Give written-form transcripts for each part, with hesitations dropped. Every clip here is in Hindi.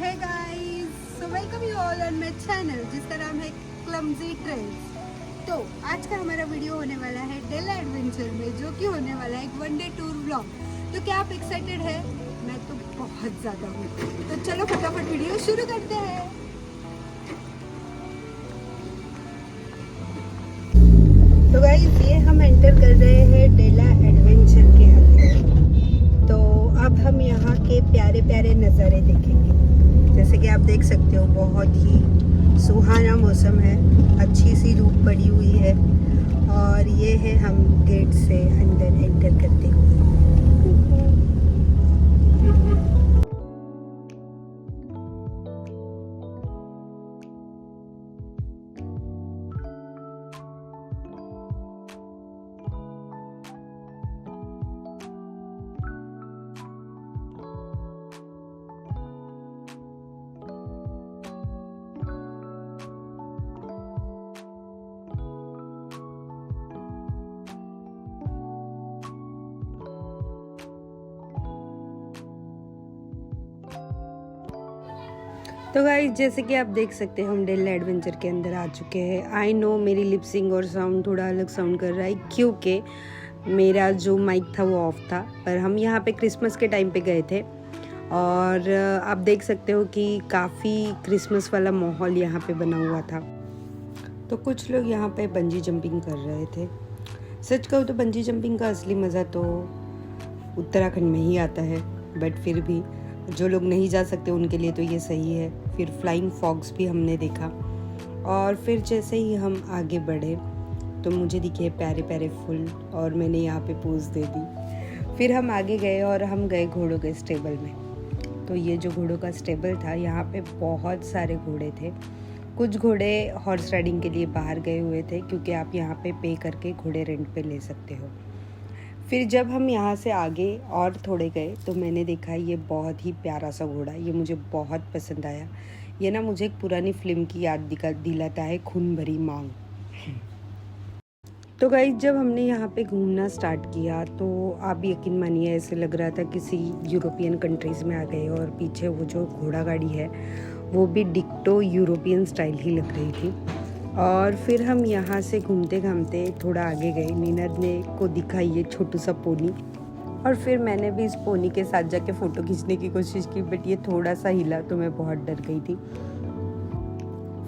Hey guys, so welcome you all on my channel जिसका नाम है क्लमजी ट्रेल्स। तो आज का हमारा वीडियो होने वाला है डेला एडवेंचर में, जो कि होने वाला है एक वन डे टूर व्लॉग। तो क्या आप एक्साइटेड है? मैं तो बहुत ज़्यादा हूँ। तो चलो फटाफट वीडियो शुरू करते हैं। तो गाइस ये हम एंटर कर रहे हैं डेला एडवेंचर के अंदर। तो अब हम यहाँ के प्यारे प्यारे नज़ारे देखेंगे। जैसे कि आप देख सकते हो बहुत ही सुहाना मौसम है, अच्छी सी धूप पड़ी हुई है और ये है हम गेट से अंदर एंटर करते हुए। तो गाइस जैसे कि आप देख सकते हैं हम डेला एडवेंचर के अंदर आ चुके हैं। आई नो मेरी लिपसिंग और साउंड थोड़ा अलग साउंड कर रहा है क्योंकि मेरा जो माइक था वो ऑफ था, पर हम यहाँ पे क्रिसमस के टाइम पे गए थे और आप देख सकते हो कि काफ़ी क्रिसमस वाला माहौल यहाँ पे बना हुआ था। तो कुछ लोग यहाँ पे बंजी जंपिंग कर रहे थे। सच कहूँ तो बंजी जंपिंग का असली मज़ा तो उत्तराखंड में ही आता है, बट फिर भी जो लोग नहीं जा सकते उनके लिए तो ये सही है। फिर फ्लाइंग फॉक्स भी हमने देखा और फिर जैसे ही हम आगे बढ़े तो मुझे दिखे प्यारे प्यारे फूल और मैंने यहाँ पे पोज दे दी। फिर हम आगे गए और हम गए घोड़ों के स्टेबल में। तो ये जो घोड़ों का स्टेबल था, यहाँ पे बहुत सारे घोड़े थे। कुछ घोड़े हॉर्स राइडिंग के लिए बाहर गए हुए थे क्योंकि आप यहाँ पे करके घोड़े रेंट पे ले सकते हो। फिर जब हम यहाँ से आगे और थोड़े गए तो मैंने देखा ये बहुत ही प्यारा सा घोड़ा, ये मुझे बहुत पसंद आया। ये ना मुझे एक पुरानी फिल्म की याद दिलाता है, खून भरी मांग। तो गाइस जब हमने यहाँ पे घूमना स्टार्ट किया तो आप यकीन मानिए ऐसे लग रहा था किसी यूरोपियन कंट्रीज़ में आ गए, और पीछे वो जो घोड़ा गाड़ी है वो भी डिक्टो यूरोपियन स्टाइल ही लग रही थी। और फिर हम यहाँ से घूमते घामते थोड़ा आगे गए। नीनद ने को दिखाई ये छोटू सा पोनी, और फिर मैंने भी इस पोनी के साथ जाके फ़ोटो खींचने की कोशिश की, बट ये थोड़ा सा हिला तो मैं बहुत डर गई थी।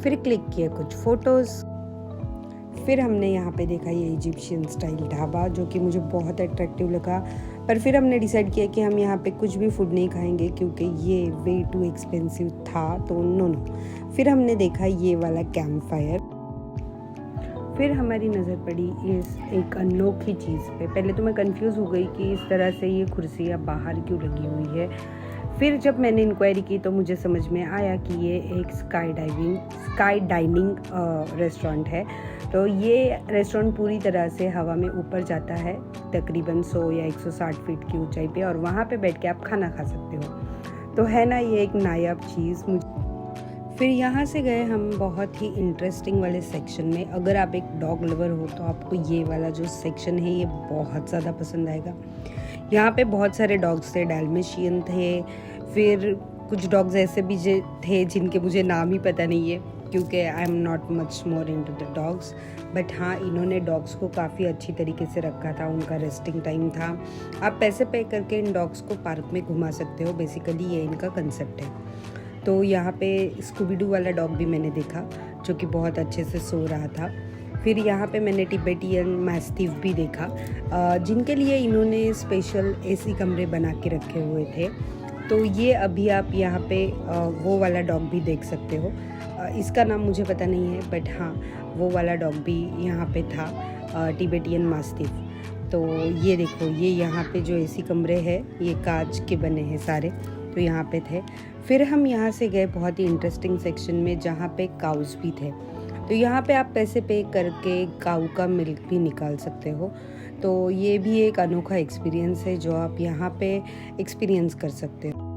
फिर क्लिक किया कुछ फ़ोटोज़। फिर हमने यहाँ पे देखा ये इजिप्शियन स्टाइल ढाबा, जो कि मुझे बहुत अट्रैक्टिव लगा। पर फिर हमने डिसाइड किया कि हम यहाँ पे कुछ भी फूड नहीं खाएंगे क्योंकि ये वे टू एक्सपेंसिव था, तो नो। फिर हमने देखा ये वाला कैंप फायर। फिर हमारी नज़र पड़ी इस एक अनोखी चीज़ पे। पहले तो मैं कंफ्यूज हो गई कि इस तरह से ये कुर्सियाँ बाहर क्यों लगी हुई है। फिर जब मैंने इंक्वायरी की तो मुझे समझ में आया कि ये एक स्काई डाइनिंग रेस्टोरेंट है। तो ये रेस्टोरेंट पूरी तरह से हवा में ऊपर जाता है, तकरीबन 100 या 160 फीट की ऊंचाई पे, और वहाँ पे बैठ के आप खाना खा सकते हो। तो है ना ये एक नायाब चीज़ मुझे। फिर यहाँ से गए हम बहुत ही इंटरेस्टिंग वाले सेक्शन में। अगर आप एक डॉग लवर हो तो आपको ये वाला जो सेक्शन है ये बहुत ज़्यादा पसंद आएगा। यहाँ पे बहुत सारे डॉग्स थे, डैल्मेशियन थे, फिर कुछ डॉग्स ऐसे भी थे जिनके मुझे नाम ही पता नहीं है क्योंकि I am not much more into the dogs. But हाँ, इन्होंने डॉग्स को काफ़ी अच्छी तरीके से रखा था, उनका रेस्टिंग टाइम था। आप पैसे पे करके इन डॉग्स को पार्क में घुमा सकते हो, बेसिकली ये इनका कंसेप्ट है। तो यहाँ पे स्कूबीडू वाला डॉग भी मैंने देखा जो कि बहुत अच्छे से सो रहा था। फिर यहाँ पे मैंने टिबेटियन मैस्टिफ भी देखा, जिनके लिए इन्होंने स्पेशल एसी कमरे बना के रखे हुए थे। तो ये अभी आप यहाँ पे वो वाला डॉग भी देख सकते हो। इसका नाम मुझे पता नहीं है, बट हाँ वो वाला डॉग भी यहाँ पे था, टिबेटियन मैस्टिफ। तो ये देखो, ये यहाँ पे जो एसी कमरे हैं ये कांच के बने हैं सारे, तो यहाँ पे थे। फिर हम यहाँ से गए बहुत ही इंटरेस्टिंग सेक्शन में जहाँ पे काउस भी थे। तो यहाँ पे आप पैसे पे करके काऊ का मिल्क भी निकाल सकते हो। तो ये भी एक अनोखा एक्सपीरियंस है जो आप यहाँ पे एक्सपीरियंस कर सकते हो।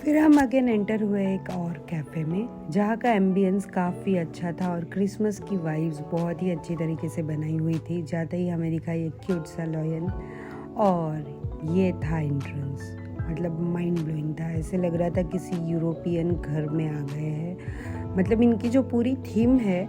फिर हम अगेन एंटर हुए एक और कैफ़े में, जहाँ का एम्बियंस काफ़ी अच्छा था और क्रिसमस की वाइब्स बहुत ही अच्छी तरीके से बनाई हुई थी। जाते ही हमें दिखाई एक क्यूट सा लॉयन और ये था एंट्रेंस। मतलब माइंड ब्लोइंग था, ऐसे लग रहा था किसी यूरोपियन घर में आ गए हैं। मतलब इनकी जो पूरी थीम है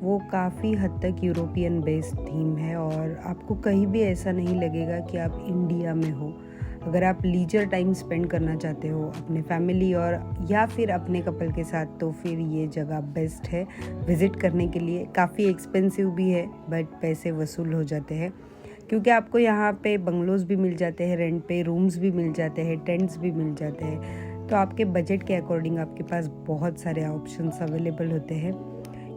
वो काफ़ी हद तक यूरोपियन बेस्ड थीम है और आपको कहीं भी ऐसा नहीं लगेगा कि आप इंडिया में हो। अगर आप लीजर टाइम स्पेंड करना चाहते हो अपने फैमिली और या फिर अपने कपल के साथ, तो फिर ये जगह बेस्ट है विज़िट करने के लिए। काफ़ी एक्सपेंसिव भी है बट पैसे वसूल हो जाते हैं, क्योंकि आपको यहाँ पे बंगलोज़ भी मिल जाते हैं रेंट पे, रूम्स भी मिल जाते हैं, टेंट्स भी मिल जाते हैं। तो आपके बजट के अकॉर्डिंग आपके पास बहुत सारे ऑप्शंस अवेलेबल होते हैं।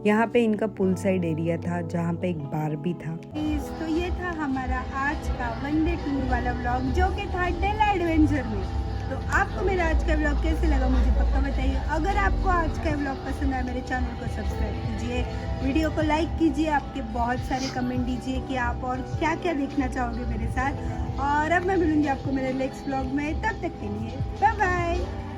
यहाँ पे इनका पूल साइड एरिया था जहाँ पे एक बार भी था। तो ये था हमारा आज का वन डे टूर वाला व्लॉग, जो कि था डेला एडवेंचर में। तो आपको मेरा आज का व्लॉग कैसे लगा मुझे पक्का बताइए। अगर आपको आज का व्लॉग पसंद आया, मेरे चैनल को सब्सक्राइब कीजिए, वीडियो को लाइक कीजिए, आपके बहुत सारे कमेंट दीजिए कि आप और क्या क्या देखना चाहोगे मेरे साथ। और अब मैं मिलूंगी आपको मेरे नेक्स्ट व्लॉग में, तब तक के लिए बाय बाय।